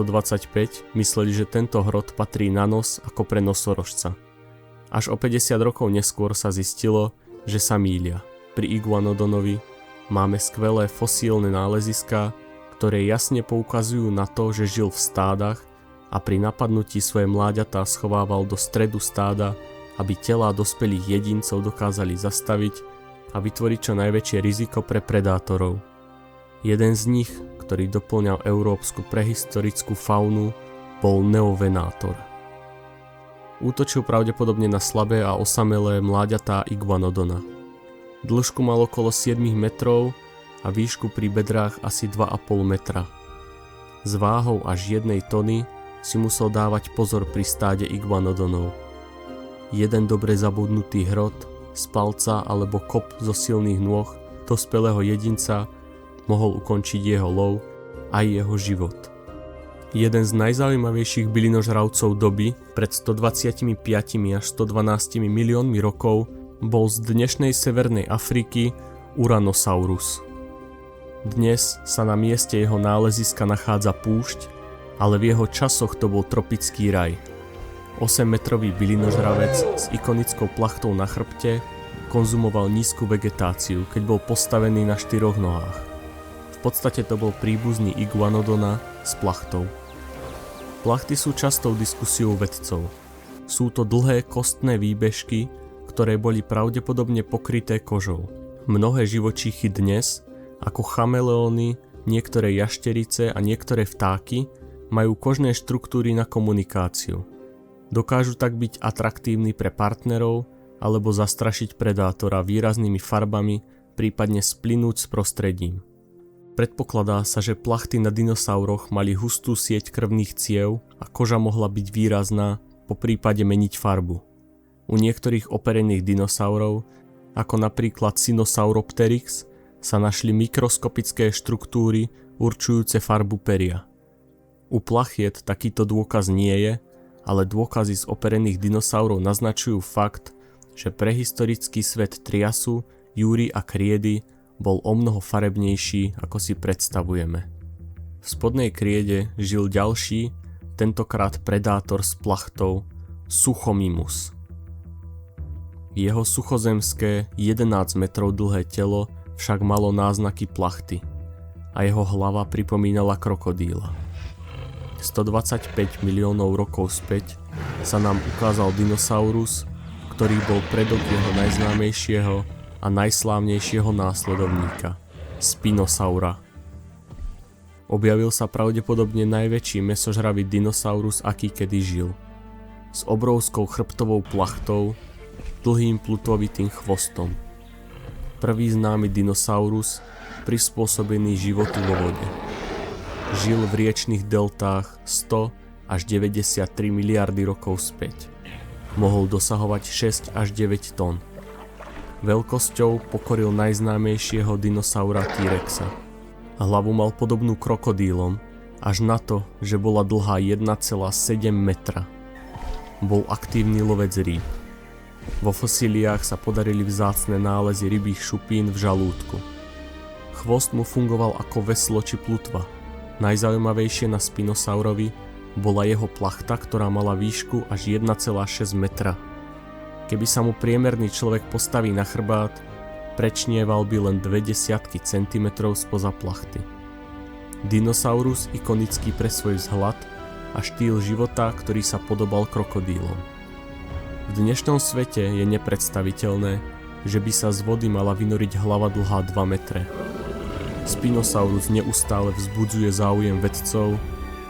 mysleli, že tento hrot patrí na nos ako pre nosorožca. Až o 50 rokov neskôr sa zistilo, že sa mýlia. Pri Iguanodonovi máme skvelé fosílne náleziská, ktoré jasne poukazujú na to, že žil v stádach a pri napadnutí svoje mláďatá schovával do stredu stáda, aby telá dospelých jedincov dokázali zastaviť a vytvoriť čo najväčšie riziko pre predátorov. Jeden z nich, ktorý doplňal európsku prehistorickú faunu, bol Neovenator. Útočil pravdepodobne na slabé a osamelé mláďatá Iguanodona. Dĺžku mal okolo 7 metrov a výšku pri bedrách asi 2,5 metra. S váhou až 1 tony si musel dávať pozor pri stáde Iguanodonov. Jeden dobre zabudnutý hrot, z palca alebo kop zo silných nôh dospelého jedinca mohol ukončiť jeho lov aj jeho život. Jeden z najzaujímavejších bylinožravcov doby pred 125 až 112 miliónmi rokov bol z dnešnej severnej Afriky Uranosaurus. Dnes sa na mieste jeho náleziska nachádza púšť, ale v jeho časoch to bol tropický raj. 8-metrový bylinožravec s ikonickou plachtou na chrbte konzumoval nízku vegetáciu, keď bol postavený na 4 nohách. V podstate to bol príbuzný Iguanodona s plachtou. Plachty sú častou diskusiou vedcov. Sú to dlhé kostné výbežky, ktoré boli pravdepodobne pokryté kožou. Mnohé živočíchy dnes, ako chameleóny, niektoré jašterice a niektoré vtáky, majú kožné štruktúry na komunikáciu. Dokážu tak byť atraktívni pre partnerov alebo zastrašiť predátora výraznými farbami, prípadne splynúť s prostredím. Predpokladá sa, že plachty na dinosauroch mali hustú sieť krvných ciev a koža mohla byť výrazná, po prípade meniť farbu. U niektorých operených dinosaurov, ako napríklad Sinosauropteryx, sa našli mikroskopické štruktúry určujúce farbu peria. U plachiet takýto dôkaz nie je, ale dôkazy z operených dinosaurov naznačujú fakt, že prehistorický svet triasu, júry a kriedy bol omnoho farebnejší, ako si predstavujeme. V spodnej kriede žil ďalší, tentokrát predátor s plachtou, Suchomimus. Jeho suchozemské 11 metrov dlhé telo však malo náznaky plachty a jeho hlava pripomínala krokodíla. 125 miliónov rokov späť sa nám ukázal dinosaurus, ktorý bol predok jeho najznámejšieho a najslávnejšieho následovníka, Spinosaura. Objavil sa pravdepodobne najväčší mäsožravý dinosaurus, aký kedy žil. S obrovskou chrbtovou plachtou, dlhým plutovitým chvostom. Prvý známy dinosaurus prispôsobený životu vo vode. Žil v riečnych deltách 100 až 93 miliardy rokov späť. Mohol dosahovať 6 až 9 tón. Veľkosťou pokoril najznámejšieho dinosaura T-rexa. Hlavu mal podobnú krokodílom, až na to, že bola dlhá 1,7 metra. Bol aktívny lovec rýb. Vo fosíliách sa podarili vzácne nálezy rybích šupín v žalúdku. Chvost mu fungoval ako veslo či plutva. Najzaujímavejšie na Spinosaurovi bola jeho plachta, ktorá mala výšku až 1,6 metra. Keby sa mu priemerný človek postaví na chrbát, prečnieval by len 0,2 cm spoza plachty. Dinosaurus ikonický pre svoj vzhľad a štýl života, ktorý sa podobal krokodílom. V dnešnom svete je nepredstaviteľné, že by sa z vody mala vynoriť hlava dlhá 2 metre. Spinosaurus neustále vzbudzuje záujem vedcov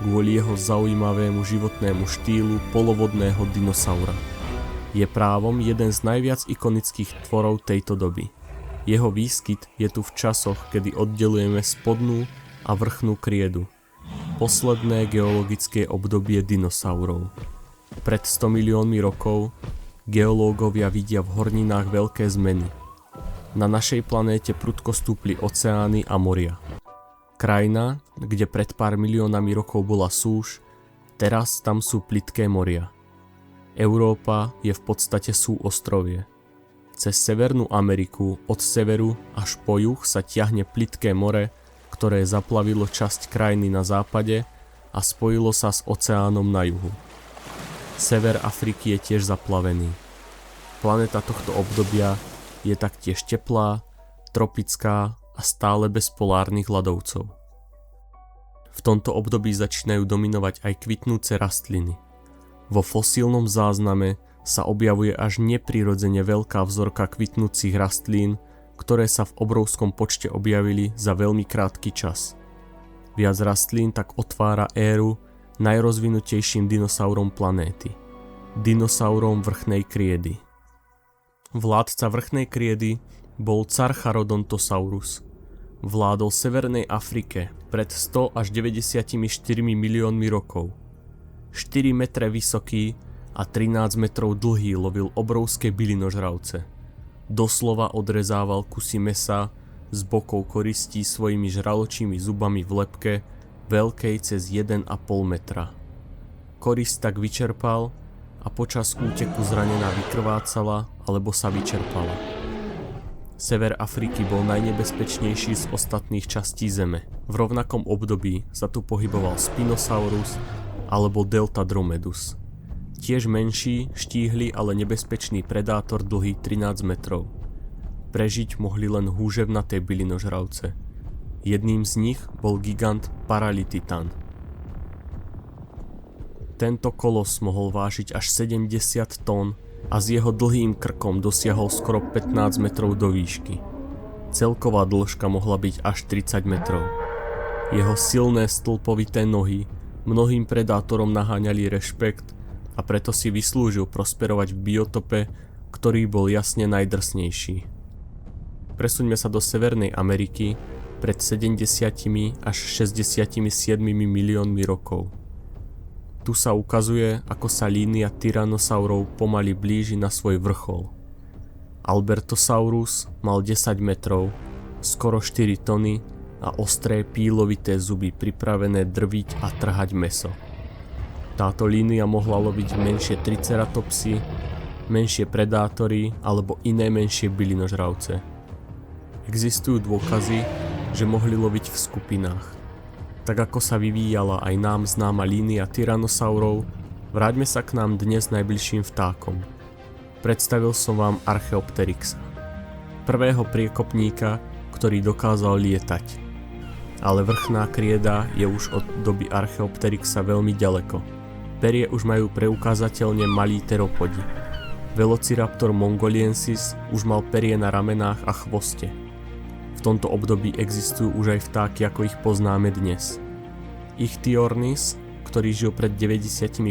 kvôli jeho zaujímavému životnému štýlu polovodného dinosaura. Je právom jeden z najviac ikonických tvorov tejto doby. Jeho výskyt je tu v časoch, kedy oddelujeme spodnú a vrchnú kriedu. Posledné geologické obdobie dinosaurov. Pred 100 miliónmi rokov geológovia vidia v horninách veľké zmeny. Na našej planéte prudko stúpli oceány a moria. Krajina, kde pred pár miliónami rokov bola súš, teraz tam sú plytké moria. Európa je v podstate súostrovie. Cez Severnú Ameriku od severu až po juh sa ťahne plytké more, ktoré zaplavilo časť krajiny na západe a spojilo sa s oceánom na juhu. Sever Afriky je tiež zaplavený. Planéta tohto obdobia je taktiež teplá, tropická a stále bez polárnych ľadovcov. V tomto období začínajú dominovať aj kvitnúce rastliny. Vo fosílnom zázname sa objavuje až neprirodzene veľká vzorka kvitnúcich rastlín, ktoré sa v obrovskom počte objavili za veľmi krátky čas. Viac rastlín tak otvára éru najrozvinutejším dinosaurom planéty. Dinosaurom vrchnej kriedy. Vládca vrchnej kriedy bol Carcharodontosaurus. Vládol Severnej Afrike pred 100 až 94 miliónmi rokov. 4 metre vysoký a 13 metrov dlhý lovil obrovské bylinožravce. Doslova odrezával kusy mesa z bokov koristí svojimi žraločími zubami v lebke veľkej cez 1,5 metra. Korist tak vyčerpal a počas úteku zranená vykrvácala alebo sa vyčerpala. Sever Afriky bol najnebezpečnejší z ostatných častí Zeme. V rovnakom období sa tu pohyboval Spinosaurus alebo Deltadromedus. Tiež menší, štíhly, ale nebezpečný predátor dlhý 13 metrov. Prežiť mohli len húževnaté bylinožravce. Jedným z nich bol gigant Paralititan. Tento kolos mohol vážiť až 70 tón a s jeho dlhým krkom dosiahol skoro 15 metrov do výšky. Celková dĺžka mohla byť až 30 metrov. Jeho silné stĺpovité nohy mnohým predátorom naháňali rešpekt a preto si vyslúžil prosperovať v biotope, ktorý bol jasne najdrsnejší. Presuňme sa do Severnej Ameriky pred 70 až 67 miliónmi rokov. Tu sa ukazuje, ako sa línia tyrannosaurov pomaly blíži na svoj vrchol. Albertosaurus mal 10 metrov, skoro 4 tony a ostré pílovité zuby pripravené drviť a trhať mäso. Táto línia mohla loviť menšie triceratopsy, menšie predátory alebo iné menšie bylinožravce. Existujú dôkazy, že mohli loviť v skupinách. Tak ako sa vyvíjala aj nám známa línia tyrannosaurov, vráťme sa k nám dnes najbližším vtákom. Predstavil som vám Archaeopteryxa, prvého priekopníka, ktorý dokázal lietať. Ale vrchná krieda je už od doby Archaeopteryxa veľmi ďaleko. Perie už majú preukázateľne malí teropodi. Velociraptor mongoliensis už mal perie na ramenách a chvoste. V tomto období existujú už aj vtáky, ako ich poznáme dnes. Ichthyornis, ktorý žil pred 95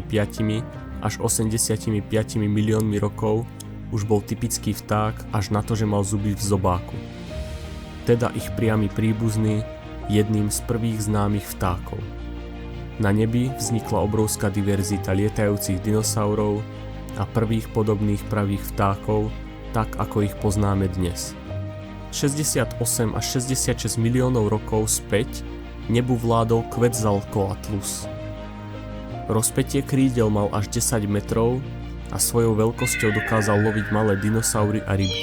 až 85 miliónmi rokov, už bol typický vták až na to, že mal zuby v zobáku. Teda ich priamy príbuzný, jedným z prvých známych vtákov. Na nebi vznikla obrovská diverzita lietajúcich dinosaurov a prvých podobných pravých vtákov, tak ako ich poznáme dnes. 68 až 66 miliónov rokov späť nebu vládol Quetzalcoatlus. Rozpätie krídel mal až 10 metrov a svojou veľkosťou dokázal loviť malé dinosaury a ryby.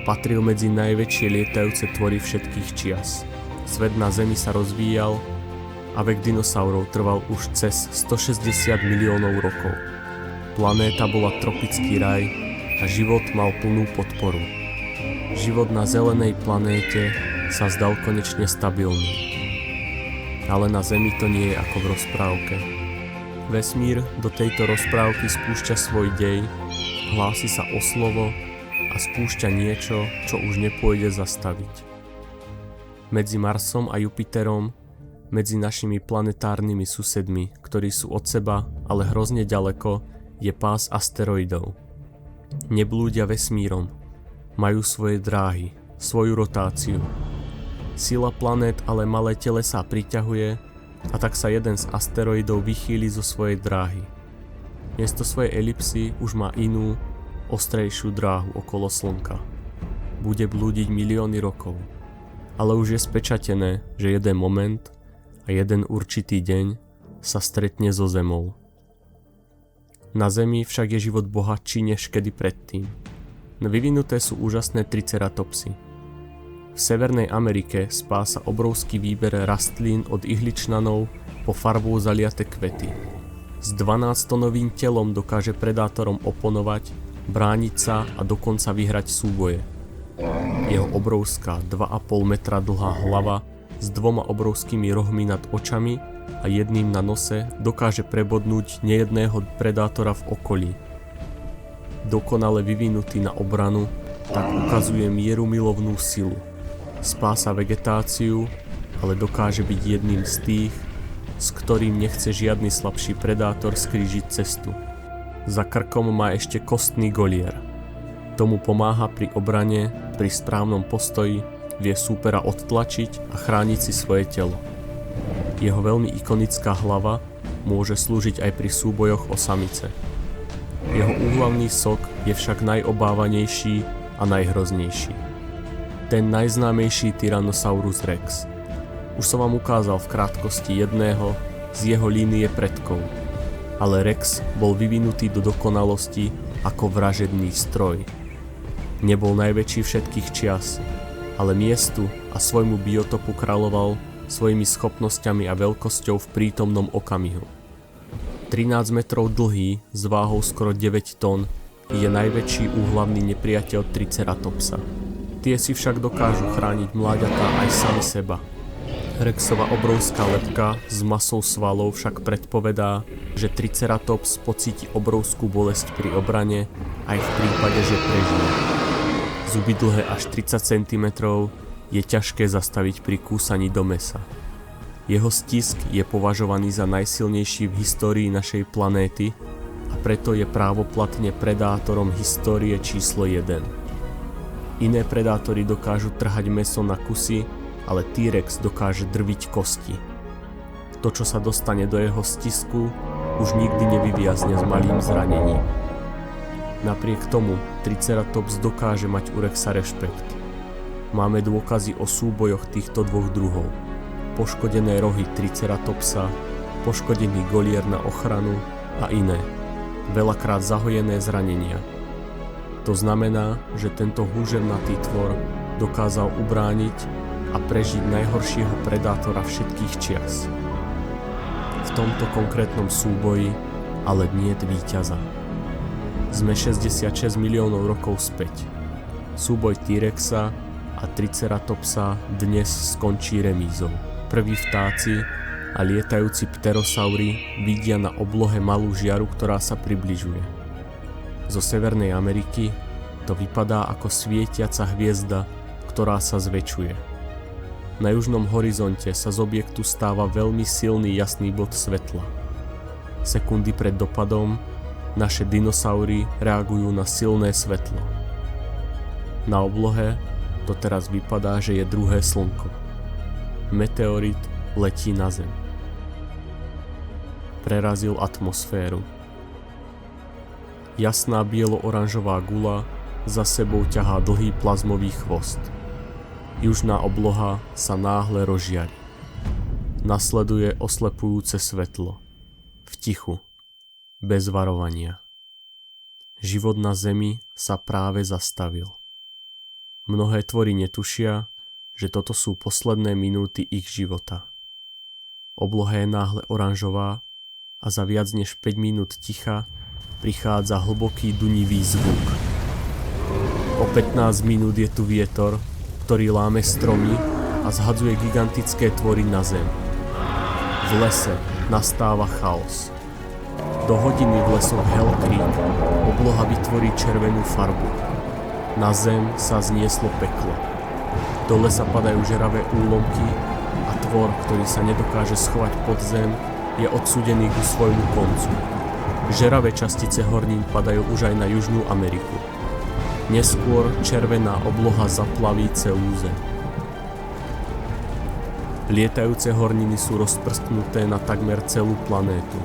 Patril medzi najväčšie lietajúce tvory všetkých čias. Svet na Zemi sa rozvíjal a vek dinosaurov trval už cez 160 miliónov rokov. Planéta bola tropický raj a život mal plnú podporu. Život na zelenej planéte sa zdal konečne stabilný. Ale na Zemi to nie je ako v rozprávke. Vesmír do tejto rozprávky spúšťa svoj dej, hlási sa o slovo a spúšťa niečo, čo už nepôjde zastaviť. Medzi Marsom a Jupiterom, medzi našimi planetárnymi susedmi, ktorí sú od seba, ale hrozne ďaleko, je pás asteroidov. Neblúdia vesmírom, majú svoje dráhy, svoju rotáciu. Sila planét ale malé telesá priťahuje a tak sa jeden z asteroidov vychýli zo svojej dráhy. Miesto svojej elipsy už má inú, ostrejšiu dráhu okolo Slnka. Bude blúdiť milióny rokov, ale už je spečatené, že jeden moment a jeden určitý deň sa stretne so Zemou. Na Zemi však je život bohatší než kedy predtým. Vyvinuté sú úžasné triceratopsy. V Severnej Amerike spása obrovský výber rastlín od ihličnanov po farbou zaliate kvety. S 12-tonovým telom dokáže predátorom oponovať, brániť sa a dokonca vyhrať súboje. Jeho obrovská 2,5 metra dlhá hlava s 2 obrovskými rohmi nad očami a jedným na nose dokáže prebodnúť nejedného predátora v okolí. Dokonale vyvinutý na obranu, tak ukazuje mierumilovnú silu. Spása vegetáciu, ale dokáže byť jedným z tých, s ktorým nechce žiadny slabší predátor skrížiť cestu. Za krkom má ešte kostný golier. Tomu pomáha pri obrane, pri správnom postoji, vie súpera odtlačiť a chrániť si svoje telo. Jeho veľmi ikonická hlava môže slúžiť aj pri súbojoch o samice. Jeho úhlavný sok je však najobávanejší a najhroznejší. Ten najznámejší Tyrannosaurus Rex. Už som vám ukázal v krátkosti jedného z jeho línie predkov, ale Rex bol vyvinutý do dokonalosti ako vražedný stroj. Nebol najväčší všetkých čias, ale miestu a svojmu biotopu kráľoval svojimi schopnosťami a veľkosťou v prítomnom okamihu. 13 metrov dlhý, s váhou skoro 9 tón, je najväčší úhlavný nepriateľ Triceratopsa. Tie si však dokážu chrániť mláďatá aj sami seba. Rexova obrovská lebka s masou svalov však predpovedá, že Triceratops pocíti obrovskú bolesť pri obrane aj v prípade, že prežije. Zuby dlhé až 30 cm je ťažké zastaviť pri kúsaní do mäsa. Jeho stisk je považovaný za najsilnejší v histórii našej planéty a preto je právoplatne predátorom histórie číslo 1. Iné predátory dokážu trhať mäso na kusy, ale T-Rex dokáže drviť kosti. To, čo sa dostane do jeho stisku, už nikdy nevyviazne s malým zranením. Napriek tomu Triceratops dokáže mať u Rexa rešpekt. Máme dôkazy o súbojoch týchto dvoch druhov. Poškodené rohy Triceratopsa, poškodený golier na ochranu a iné. Veľakrát zahojené zranenia. To znamená, že tento húževnatý tvor dokázal ubrániť a prežiť najhoršieho predátora všetkých čias. V tomto konkrétnom súboji ale niet víťaza. Sme 66 miliónov rokov späť. Súboj T-Rexa a Triceratopsa dnes skončí remízou. Prví vtáci a lietajúci pterosaury vidia na oblohe malú žiaru, ktorá sa približuje. Zo Severnej Ameriky to vypadá ako svietiaca hviezda, ktorá sa zväčšuje. Na južnom horizonte sa z objektu stáva veľmi silný jasný bod svetla. Sekundy pred dopadom naše dinosaury reagujú na silné svetlo. Na oblohe to teraz vypadá, že je druhé slnko. Meteorit letí na Zem. Prerazil atmosféru. Jasná bielo-oranžová guľa za sebou ťahá dlhý plazmový chvost. Južná obloha sa náhle rozžiari. Nasleduje oslepujúce svetlo. V tichu. Bez varovania. Život na Zemi sa práve zastavil. Mnohé tvory netušia, že toto sú posledné minúty ich života. Obloha je náhle oranžová a za viac než 5 minút ticha prichádza hlboký dunivý zvuk. O 15 minút je tu vietor, ktorý láme stromy a zhadzuje gigantické tvory na zem. V lese nastáva chaos. Do hodiny v lesoch Hell Creek obloha vytvorí červenú farbu. Na zem sa znieslo peklo. Do lesa padajú žeravé úlomky a tvor, ktorý sa nedokáže schovať pod zem, je odsúdený ku svojmu koncu. Žeravé častice hornín padajú už aj na Južnú Ameriku. Neskôr červená obloha zaplaví celú zem. Lietajúce horniny sú rozprsknuté na takmer celú planétu.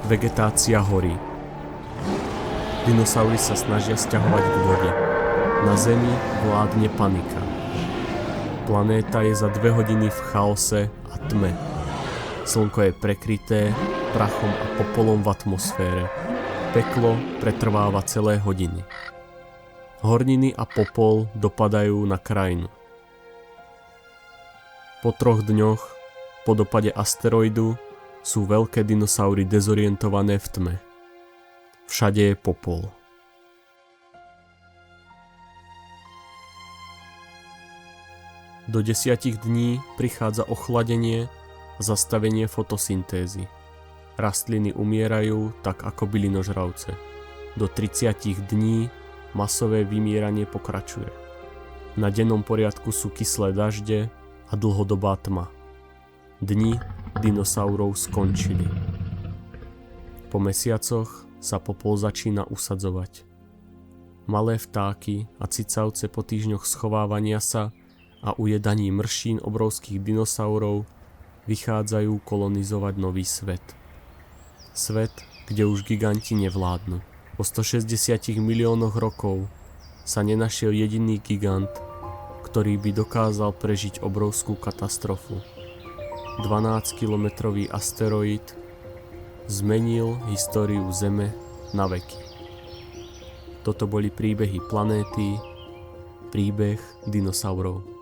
Vegetácia horí. Dinosaury sa snažia sťahovať k vode. Na Zemi vládne panika. Planéta je za 2 hodiny v chaose a tme. Slnko je prekryté prachom a popolom v atmosfére. Peklo pretrváva celé hodiny. Horniny a popol dopadajú na krajinu. Po 3 dňoch, po dopade asteroidu, sú veľké dinosaury dezorientované v tme. Všade je popol. Do 10 dní prichádza ochladenie a zastavenie fotosyntézy. Rastliny umierajú tak ako bylinožravce. Do 30 dní masové vymieranie pokračuje. Na dennom poriadku sú kyslé dažde a dlhodobá tma. Dni dinosaurov skončili. Po mesiacoch sa popol začína usadzovať. Malé vtáky a cicavce po týždňoch schovávania sa a ujedaní mršín obrovských dinosaurov vychádzajú kolonizovať nový svet. Svet, kde už giganti nevládnu. Po 160 miliónoch rokov sa nenašiel jediný gigant, ktorý by dokázal prežiť obrovskú katastrofu. 12-kilometrový asteroid zmenil históriu Zeme na veky. Toto boli príbehy planéty, príbeh dinosaurov.